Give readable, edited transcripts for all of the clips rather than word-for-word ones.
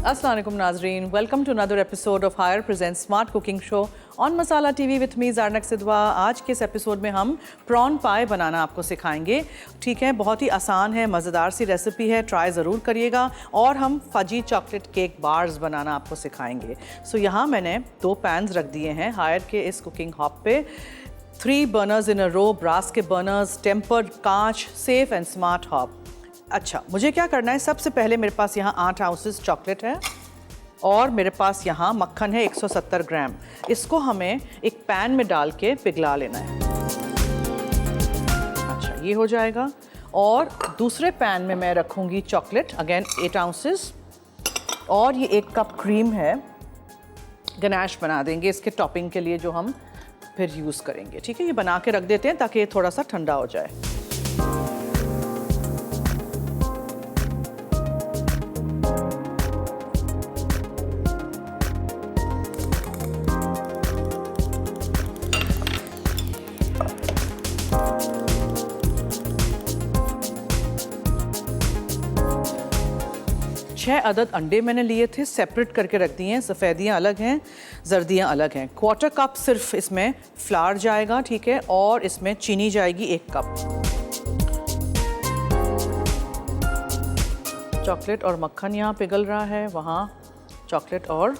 अस्सलाम वालेकुम नाजरीन, welcome to another episode of Haier present smart cooking show on Masala TV with me Zarnak Sidhwa. आज के इस एपिसोड में हम प्रॉन पाए बनाना आपको सिखाएंगे। ठीक है, बहुत ही आसान है, मज़ेदार सी रेसिपी है, ट्राई ज़रूर करिएगा। और हम फजी चॉकलेट केक बार्स बनाना आपको सिखाएंगे। सो यहाँ मैंने 2 पैन्स रख दिए हैं हायर के इस कुकिंग हॉब पे। 3 बर्नर्स इन अ रो, ब्रास के बर्नर्स, टेम्पर्ड कांच, सेफ एंड स्मार्ट हॉब। अच्छा, मुझे क्या करना है, सबसे पहले मेरे पास यहाँ 8 आउंसेस चॉकलेट है और मेरे पास यहाँ मक्खन है 170 ग्राम। इसको हमें एक पैन में डाल के पिघला लेना है। अच्छा, ये हो जाएगा। और दूसरे पैन में मैं रखूँगी चॉकलेट, अगेन 8 आउंसेस, और ये 1 कप क्रीम है। गनाश बना देंगे इसके टॉपिंग के लिए, जो हम फिर यूज़ करेंगे। ठीक है, ये बना के रख देते हैं ताकि ये थोड़ा सा ठंडा हो जाए। छह अदद अंडे मैंने लिए थे, सेपरेट करके रख दिए हैं। सफ़ेदियाँ अलग हैं, जर्दियाँ अलग हैं। 1/4 कप सिर्फ इसमें फ्लावर जाएगा, ठीक है, और इसमें चीनी जाएगी 1 कप। चॉकलेट और मक्खन यहाँ पिघल रहा है, वहाँ चॉकलेट और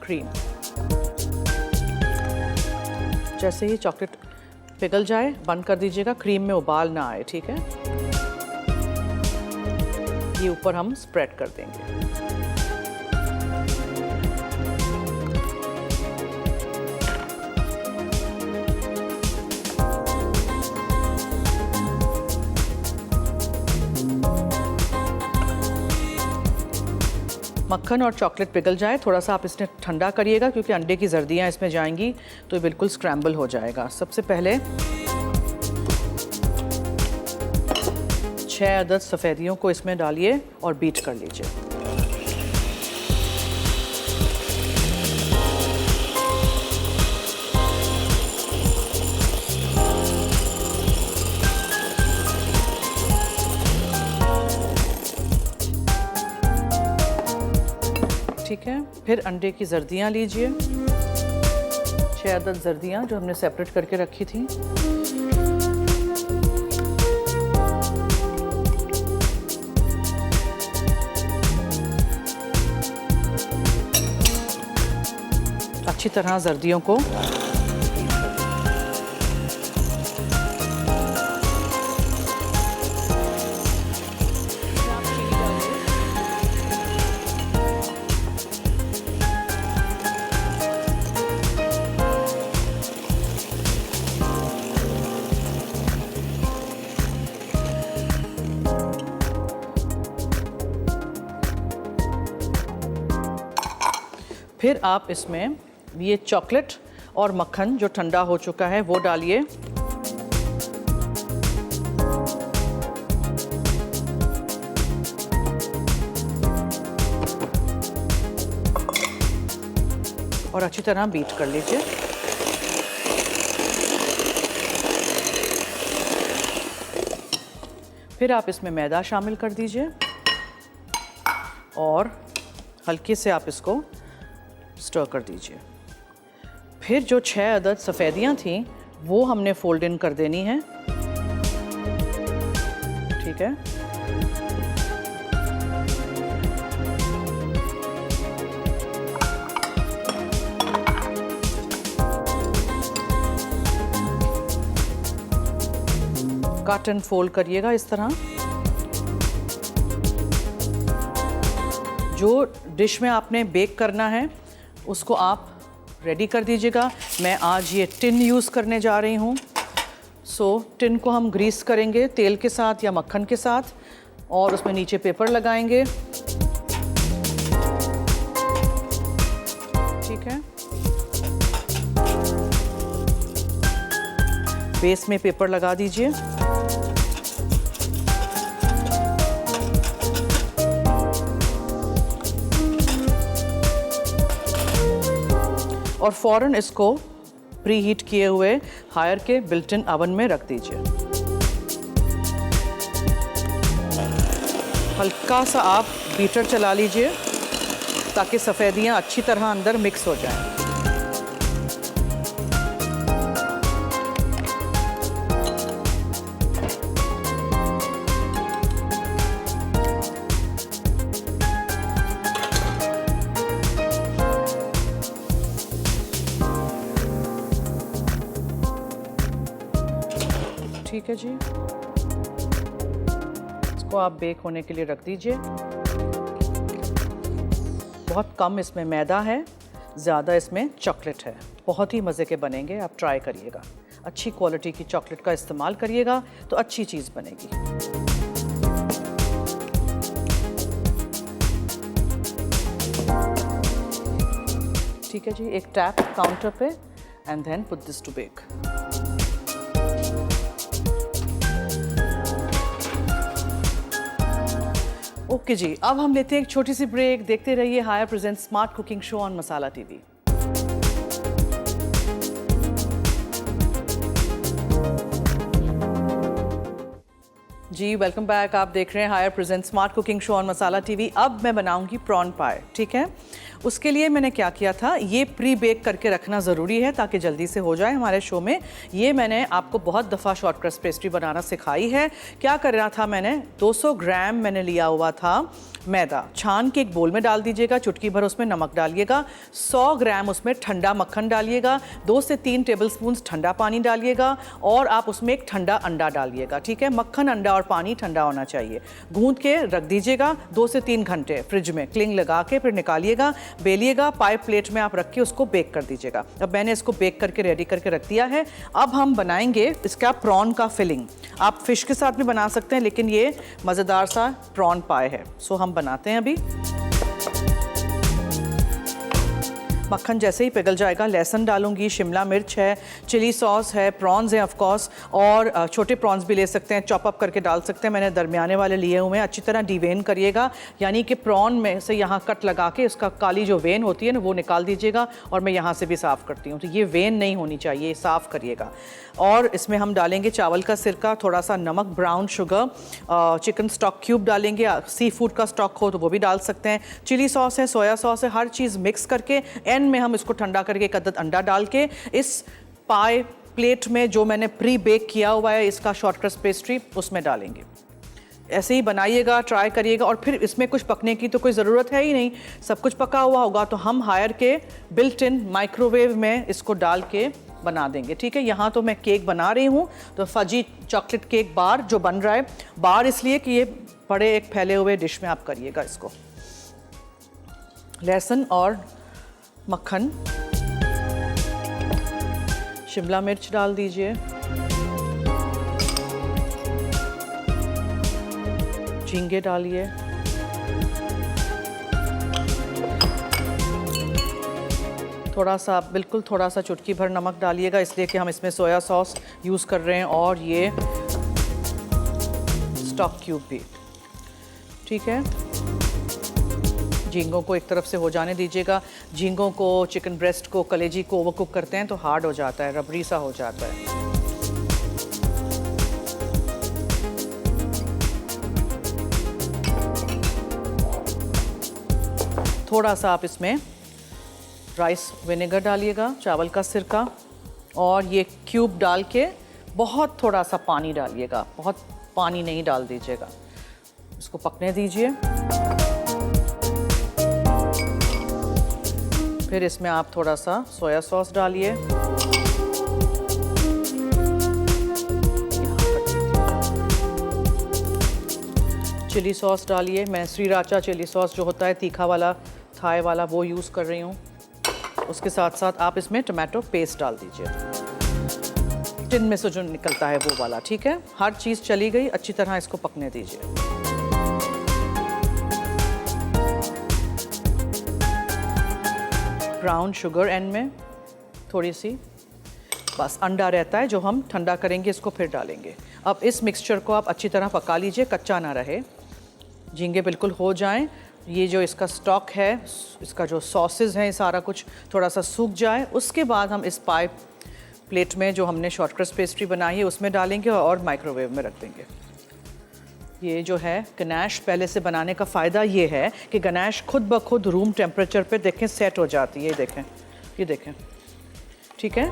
क्रीम। जैसे ही चॉकलेट पिघल जाए बंद कर दीजिएगा, क्रीम में उबाल ना आए। ठीक है, ये ऊपर हम स्प्रेड कर देंगे। मक्खन और चॉकलेट पिघल जाए, थोड़ा सा आप इसने ठंडा करिएगा क्योंकि अंडे की जर्दियाँ इसमें जाएंगी तो ये बिल्कुल स्क्रैम्बल हो जाएगा। सबसे पहले 6 अदद सफ़ेदियों को इसमें डालिए और बीट कर लीजिए। ठीक है, फिर अंडे की जर्दियाँ लीजिए, 6 अदद जर्दियाँ जो हमने सेपरेट करके रखी थी। अच्छी तरह जर्दियों को फिर आप इसमें ये चॉकलेट और मक्खन जो ठंडा हो चुका है वो डालिए। और अच्छी तरह बीट कर लीजिए। फिर आप इसमें मैदा शामिल कर दीजिए और हल्के से आप इसको स्टर कर दीजिए। फिर जो 6 अदद सफ़ेदियाँ थीं वो हमने फोल्ड इन कर देनी है। ठीक है, कट एंड फोल्ड करिएगा इस तरह। जो डिश में आपने बेक करना है उसको आप रेडी कर दीजिएगा। मैं आज ये टिन यूज़ करने जा रही हूँ। सो टिन को हम ग्रीस करेंगे तेल के साथ या मक्खन के साथ और उसमें नीचे पेपर लगाएंगे। ठीक है, बेस में पेपर लगा दीजिए। और फ़ौरन इसको प्री हीट किए हुए हायर के बिल्ट इन अवन में रख दीजिए। हल्का सा आप बीटर चला लीजिए ताकि सफ़ेदियाँ अच्छी तरह अंदर मिक्स हो जाएं। ठीक है जी, इसको आप बेक होने के लिए रख दीजिए। बहुत कम इसमें मैदा है, ज़्यादा इसमें चॉकलेट है। बहुत ही मज़े के बनेंगे, आप ट्राई करिएगा। अच्छी क्वालिटी की चॉकलेट का इस्तेमाल करिएगा तो अच्छी चीज़ बनेगी। ठीक है जी, एक टैप काउंटर पे and then put this to bake. Okay जी, अब हम लेते हैं एक छोटी सी ब्रेक। देखते रहिए Haier present smart cooking show on Masala TV. जी वेलकम बैक। आप देख रहे हैं Haier present smart cooking show on Masala TV. अब मैं बनाऊंगी प्रॉन पाए। ठीक है, उसके लिए मैंने क्या किया था, ये प्री बेक करके रखना ज़रूरी है ताकि जल्दी से हो जाए हमारे शो में। ये मैंने आपको बहुत दफ़ा शॉर्ट क्रस्ट पेस्ट्री बनाना सिखाई है। क्या करना था, मैंने 200 ग्राम मैंने लिया हुआ था मैदा, छान के एक बोल में डाल दीजिएगा, चुटकी भर उसमें नमक डालिएगा, 100 ग्राम उसमें ठंडा मक्खन डालिएगा, 2 से 3 टेबलस्पून ठंडा पानी डालिएगा और आप उसमें एक ठंडा अंडा डालिएगा। ठीक है, मक्खन, अंडा और पानी ठंडा होना चाहिए। गूंद के रख दीजिएगा 2 से 3 घंटे फ्रिज में, क्लिंग लगा के फिर निकालिएगा, बेलिएगा, पाई प्लेट में आप रख के उसको बेक कर दीजिएगा। अब मैंने इसको बेक करके रेडी करके रख दिया है। अब हम बनाएंगे इसका प्रॉन का फिलिंग। आप फिश के साथ भी बना सकते हैं, लेकिन ये मज़ेदार सा प्रॉन पाए है। सो हम बनाते हैं अभी। मक्खन जैसे ही पिघल जाएगा, लहसुन डालूंगी, शिमला मिर्च है, चिली सॉस है, प्रॉन्स हैं ऑफ कोर्स, और छोटे प्रॉन्स भी ले सकते हैं, चॉप अप करके डाल सकते हैं। मैंने दरमियाने वाले लिए हुए हैं। अच्छी तरह डिवेन करिएगा, यानी कि प्रॉन में से यहाँ कट लगा के उसका काली जो वेन होती है ना, वो निकाल दीजिएगा। और मैं यहाँ से भी साफ़ करती हूँ, तो ये वेन नहीं होनी चाहिए, साफ़ करिएगा। और इसमें हम डालेंगे चावल का सिरका, थोड़ा सा नमक, brown sugar, chicken stock cube डालेंगे। सी फूड का स्टॉक हो तो वो भी डाल सकते हैं। चिली सॉस है, सोया सॉस है, हर चीज़ मिक्स करके एंड में हम इसको ठंडा करके एक अदद अंडा डाल के इस पाए प्लेट में जो मैंने प्री बेक किया हुआ है इसका शॉर्ट क्रस्ट पेस्ट्री, उसमें डालेंगे। ऐसे ही बनाइएगा, ट्राई करिएगा। और फिर इसमें कुछ पकने की तो कोई ज़रूरत है ही नहीं, सब कुछ पका हुआ होगा। तो हम हायर के बिल्ट इन माइक्रोवेव में इसको डाल के बना देंगे। ठीक है, यहाँ तो मैं केक बना रही हूँ, तो फजी चॉकलेट केक बार जो बन रहा है, बार इसलिए कि ये बड़े एक फैले हुए डिश में आप करिएगा इसको। लहसुन और मक्खन, शिमला मिर्च डाल दीजिए, झींगे डालिए, थोड़ा सा, बिल्कुल थोड़ा सा चुटकी भर नमक डालिएगा, इसलिए कि हम इसमें सोया सॉस यूज़ कर रहे हैं, और ये स्टॉक क्यूब भी। ठीक है, झींगों को एक तरफ से हो जाने दीजिएगा। झींगों को, चिकन ब्रेस्ट को, कलेजी को ओवर कुक करते हैं तो हार्ड हो जाता है, रबड़ी सा हो जाता है। थोड़ा सा आप इसमें राइस विनेगर डालिएगा, चावल का सिरका, और ये क्यूब डाल के बहुत थोड़ा सा पानी डालिएगा, बहुत पानी नहीं डाल दीजिएगा। इसको पकने दीजिए। फिर इसमें आप थोड़ा सा सोया सॉस डालिए, चिली सॉस डालिए। मैं श्रीराचा चिली सॉस जो होता है तीखा वाला, थाई वाला, वो यूज़ कर रही हूँ। उसके साथ साथ आप इसमें टमाटो पेस्ट डाल दीजिए, टिन में से जो निकलता है वो वाला। ठीक है, हर चीज़ चली गई, अच्छी तरह इसको पकने दीजिए। ब्राउन शुगर एंड में थोड़ी सी, बस अंडा रहता है जो हम ठंडा करेंगे, इसको फिर डालेंगे। अब इस मिक्सचर को आप अच्छी तरह पका लीजिए, कच्चा ना रहे, झींगे बिल्कुल हो जाएं। ये जो इसका स्टॉक है, इसका जो सॉसेज हैं, सारा कुछ थोड़ा सा सूख जाए। उसके बाद हम इस पाई प्लेट में जो हमने शॉर्ट क्रस्ट पेस्ट्री बनाई है उसमें डालेंगे और माइक्रोवेव में रख देंगे। ये जो है गनाश पहले से बनाने का फ़ायदा ये है कि गनाश खुद ब खुद रूम टेम्परेचर पे देखें सेट हो जाती है। ये देखें, ठीक है।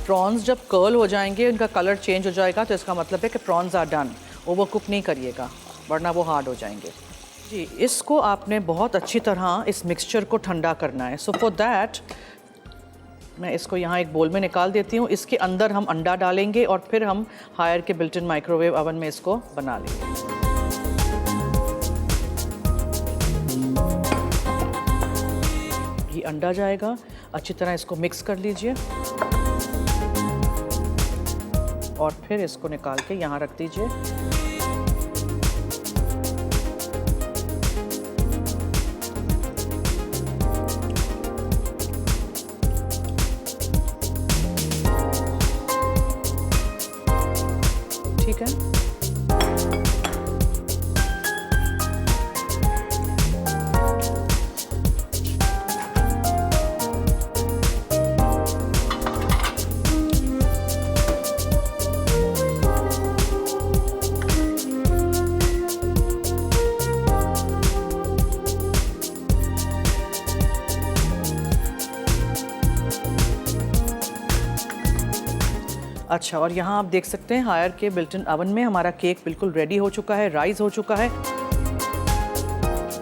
प्रॉन्स जब कर्ल हो जाएंगे, उनका कलर चेंज हो जाएगा, तो इसका मतलब है कि prawns are done. Overcook नहीं करिएगा वरना वो हार्ड हो जाएंगे। जी, इसको आपने बहुत अच्छी तरह इस मिक्सचर को ठंडा करना है। सो फॉर दैट मैं इसको यहाँ एक बोल में निकाल देती हूँ। इसके अंदर हम अंडा डालेंगे और फिर हम हायर के बिल्ट इन माइक्रोवेव ओवन में इसको बना लेंगे। ये अंडा जाएगा, अच्छी तरह इसको मिक्स कर लीजिए और फिर इसको निकाल के यहाँ रख दीजिए। ठीक है, अच्छा। और यहाँ आप देख सकते हैं हायर के बिल्ट इन ओवन में हमारा केक बिल्कुल रेडी हो चुका है, राइज हो चुका है।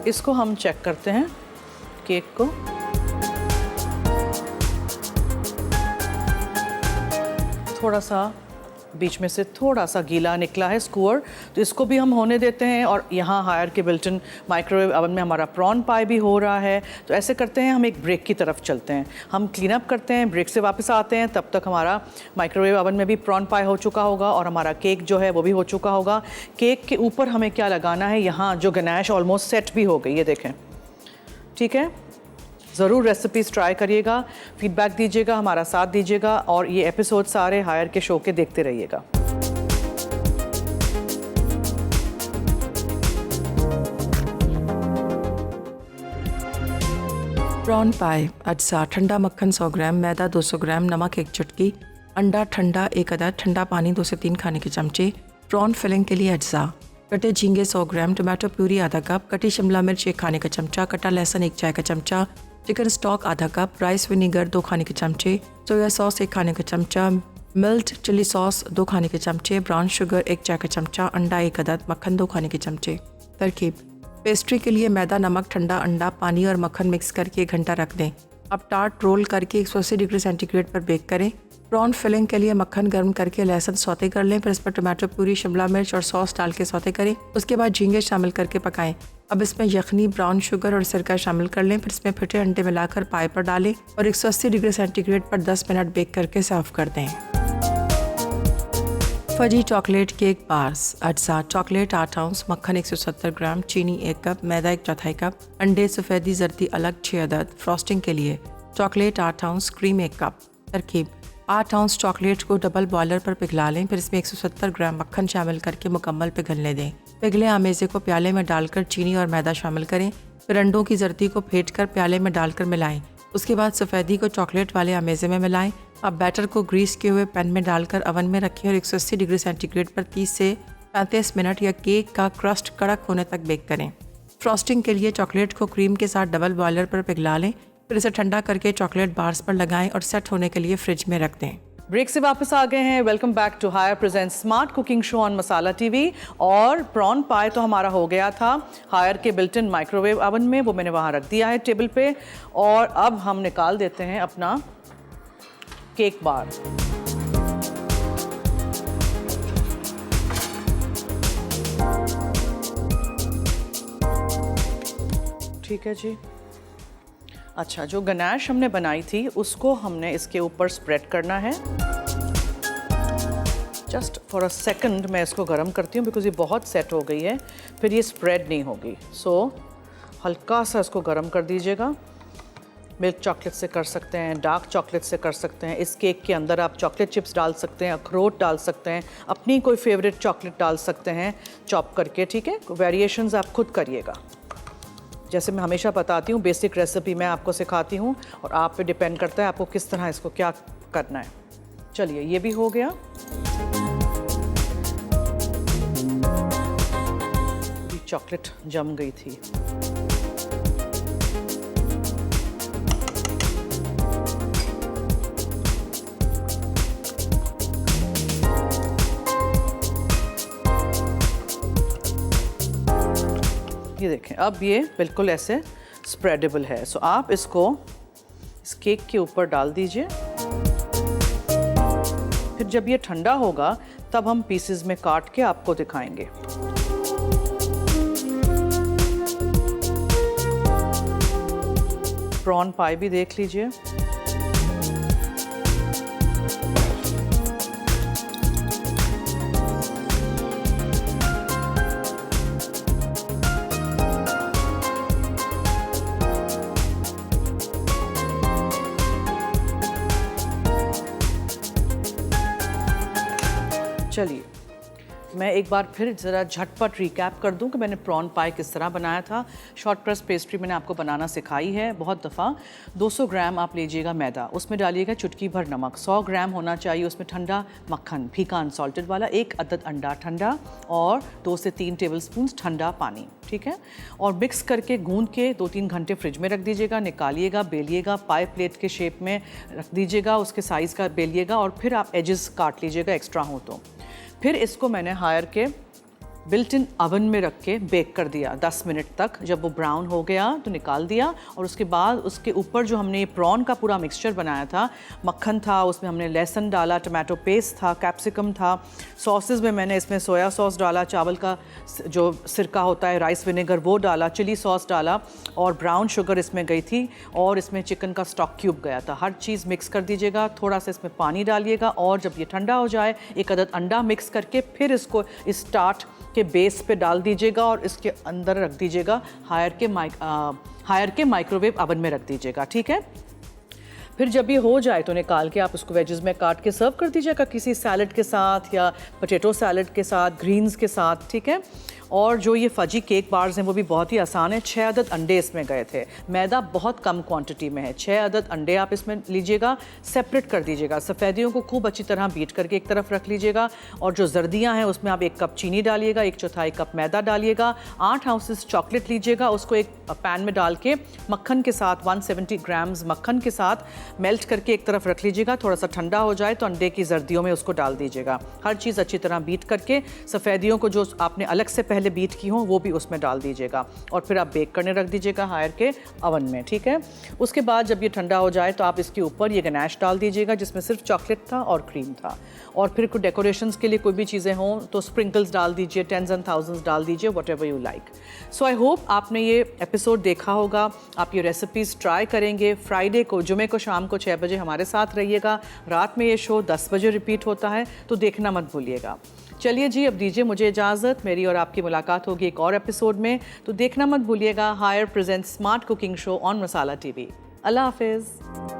इसको हम चेक करते हैं केक को। थोड़ा सा बीच में से थोड़ा सा गीला निकला है स्क्वर, तो इसको भी हम होने देते हैं। और यहाँ हायर के बिल्ट इन माइक्रोवेव ओवन में हमारा प्रॉन पाई भी हो रहा है। तो ऐसे करते हैं, हम एक ब्रेक की तरफ चलते हैं, हम क्लीन अप करते हैं, ब्रेक से वापस आते हैं। तब तक हमारा माइक्रोवेव ओवन में भी प्रॉन पाई हो चुका होगा और हमारा केक जो है वो भी हो चुका होगा। केक के ऊपर हमें क्या लगाना है, यहाँ जो गनाश ऑलमोस्ट सेट भी हो गई है, देखें, ठीक है। ज़रूर रेसिपीज़ ट्राई करिएगा, फीडबैक दीजिएगा, हमारा साथ दीजिएगा और ये एपिसोड सारे हायर के शो के देखते रहिएगा। प्रॉन पाई अज्जा, ठंडा मक्खन 100 ग्राम, मैदा 200 ग्राम, नमक 1 चुटकी, अंडा ठंडा 1 अदद, ठंडा पानी 2 से 3 खाने के चमचे, प्रॉन फिलिंग के लिए अज्जा, कटे झींगे 100 ग्राम, टमाटो प्यूरी आधा कप, कटी शिमला मिर्च 1 खाने का चमचा, कटा लहसुन 1 चाय का चमचा, चिकन स्टॉक आधा कप, राइस विनीगर 2 खाने के चमचे, सोया सॉस 1 खाने का चमचा, मिल्ट चिली सॉस 2 खाने के चमचे, ब्राउन शुगर 1 चाय का चमचा, अंडा 1 अदद, मक्खन 2 खाने के चमचे। तरकीब: पेस्ट्री के लिए मैदा, नमक, ठंडा अंडा, पानी और मक्खन मिक्स करके 1 घंटा रख दें। अब टार्ट रोल करके 180 डिग्री सेंटीग्रेड पर बेक करें। प्रॉन फिलिंग के लिए मक्खन गर्म करके लहसुन सौते कर लें, फिर इस पर टमाटो प्यूरी, शिमला मिर्च और सॉस डाल के सौते करें। उसके बाद झींगे शामिल करके पकाएं। अब इसमें यखनी, ब्राउन शुगर और सिरका शामिल कर लें, फिर इसमें फटे अंडे मिलाकर पाई पर डालें और 180 डिग्री सेंटीग्रेड पर 10 मिनट बेक करके सर्व कर दें। फजी चॉकलेट केक बार्स अज्जा, चॉकलेट 8 आउंस, मक्खन 170 ग्राम, चीनी 1 कप, मैदा 1/4 कप, अंडे सफ़ेदी जर्दी अलग 6 अदद। फ्रॉस्टिंग के लिए चॉकलेट 8 आउंस, क्रीम 1 कप। तरकीब: 8 आउंस चॉकलेट को डबल बॉयलर पर पिघला लें, फिर इसमें 170 ग्राम मक्खन शामिल करके मुकम्मल पिघलने दें। पिघले आमेज़े को प्याले में डालकर चीनी और मैदा शामिल करें, फिर अंडों की जर्दी को फेंटकर प्याले में डालकर मिलाएं। उसके बाद सफ़ेदी को चॉकलेट वाले आमेज़े में मिलाएं। अब बैटर को ग्रीस किए हुए पैन में डालकर ओवन में रखें और 180 डिग्री सेंटीग्रेड पर 30 से 35 मिनट या केक का क्रस्ट कड़क होने तक बेक करें। फ्रॉस्टिंग के लिए चॉकलेट को क्रीम के साथ डबल बॉयलर पर पिघला लें, फिर इसे ठंडा करके चॉकलेट बार्स पर लगाएं और सेट होने के लिए फ्रिज में रख दें। ब्रेक से वापस आ गए हैं। Welcome back to Haier present smart cooking show on Masala TV. और प्रॉन पाई तो हमारा हो गया था हायर के बिल्ट इन माइक्रोवेव ओवन में, वो मैंने वहाँ रख दिया है टेबल पे। और अब हम निकाल देते हैं अपना केक बार। ठीक है जी। अच्छा, जो गनाश हमने बनाई थी उसको हमने इसके ऊपर स्प्रेड करना है। जस्ट फॉर अ सेकंड मैं इसको गर्म करती हूँ बिकॉज ये बहुत सेट हो गई है, फिर ये स्प्रेड नहीं होगी। सो हल्का सा इसको गर्म कर दीजिएगा। मिल्क चॉकलेट से कर सकते हैं, डार्क चॉकलेट से कर सकते हैं। इस केक के अंदर आप चॉकलेट चिप्स डाल सकते हैं, अखरोट डाल सकते हैं, अपनी कोई फेवरेट चॉकलेट डाल सकते हैं चॉप करके। ठीक है, वेरिएशंस आप खुद करिएगा। जैसे मैं हमेशा बताती हूँ, बेसिक रेसिपी मैं आपको सिखाती हूँ और आप पे डिपेंड करता है आपको किस तरह इसको क्या करना है। चलिए, ये भी हो गया। चॉकलेट जम गई थी। ये देखें, अब ये बिल्कुल ऐसे स्प्रेडेबल है। सो आप इसको इस केक के ऊपर डाल दीजिए। फिर जब ये ठंडा होगा तब हम पीसेस में काट के आपको दिखाएंगे। प्रॉन पाई भी देख लीजिए। चलिए, मैं एक बार फिर ज़रा झटपट रिकैप कर दूं कि मैंने प्रॉन पाई किस तरह बनाया था। शॉर्ट प्रेस पेस्ट्री मैंने आपको बनाना सिखाई है बहुत दफ़ा। 200 ग्राम आप लीजिएगा मैदा, उसमें डालिएगा चुटकी भर नमक, 100 ग्राम होना चाहिए उसमें ठंडा मक्खन, फीका अनसॉल्टेड वाला, 1 अदद अंडा ठंडा और 2 से 3 टेबलस्पून ठंडा पानी, ठीक है। और मिक्स करके गूंद के 2-3 घंटे फ्रिज में रख दीजिएगा। निकालिएगा, बेलिएगा, पाई प्लेट के शेप में रख दीजिएगा, उसके साइज़ का बेलिएगा और फिर आप एजेस काट लीजिएगा एक्स्ट्रा हो तो। फिर इसको मैंने हायर के बिल्ट इन अवन में रख के बेक कर दिया 10 मिनट तक। जब वो ब्राउन हो गया तो निकाल दिया और उसके बाद उसके ऊपर जो हमने प्रॉन का पूरा मिक्सचर बनाया था, मक्खन था, उसमें हमने लहसुन डाला, टमाटो पेस्ट था, कैप्सिकम था, सॉसेस में मैंने इसमें सोया सॉस डाला, चावल का जो सिरका होता है, राइस विनेगर वो डाला, चिली सॉस डाला और ब्राउन शुगर इसमें गई थी और इसमें चिकन का स्टॉक क्यूब गया था। हर चीज़ मिक्स कर दीजिएगा, थोड़ा सा इसमें पानी डालिएगा और जब ये ठंडा हो जाए 1 अदद अंडा मिक्स करके फिर इसको इस टार्ट के बेस पे डाल दीजिएगा और इसके अंदर रख दीजिएगा, हायर के माइक्रोवेव अवन में रख दीजिएगा, ठीक है। फिर जब ये हो जाए तो निकाल के आप उसको वेजेस में काट के सर्व कर दीजिएगा किसी सैलड के साथ या पोटैटो सैलड के साथ, ग्रीन्स के साथ, ठीक है। और जो ये फजी केक बार्स हैं वो भी बहुत ही आसान है। 6 अदद अंडे इसमें गए थे, मैदा बहुत कम क्वांटिटी में है। 6 अदद अंडे आप इसमें लीजिएगा, सेपरेट कर दीजिएगा, सफ़ेदियों को खूब अच्छी तरह बीट करके एक तरफ रख लीजिएगा और जो जर्दियाँ हैं उसमें आप 1 कप चीनी डालिएगा, 1/4 कप मैदा डालिएगा, 8 आउंसेस चॉकलेट लीजिएगा, उसको एक पैन में डाल के मक्खन के साथ 170 ग्राम्स मक्खन के साथ मेल्ट करके एक तरफ रख लीजिएगा। थोड़ा सा ठंडा हो जाए तो अंडे की जर्दियों में उसको डाल दीजिएगा। हर चीज़ अच्छी तरह बीट करके सफ़ेदियों को जो आपने अलग से पहले बीट की हो वो भी उसमें डाल दीजिएगा और फिर आप बेक करने रख दीजिएगा हायर के अवन में, ठीक है। उसके बाद जब ये ठंडा हो जाए तो आप इसके ऊपर ये गनाश डाल दीजिएगा जिसमें सिर्फ चॉकलेट था और क्रीम था। और फिर कोई डेकोरेशंस के लिए कोई भी चीज़ें हों तो स्प्रिंकल्स डाल दीजिए, 10s and thousands डाल दीजिए, whatever you like. So I hope आपने ये एपिसोड देखा होगा, आप ये रेसिपीज़ ट्राई करेंगे। फ्राइडे को, जुमे को शाम को 6 बजे हमारे साथ रहिएगा। रात में ये शो 10 बजे रिपीट होता है तो देखना मत भूलिएगा। चलिए जी, अब दीजिए मुझे इजाज़त। मेरी और आपकी मुलाकात होगी एक और एपिसोड में, तो देखना मत भूलिएगा Haier presents smart cooking show on Masala TV. अल्लाह हाफिज़।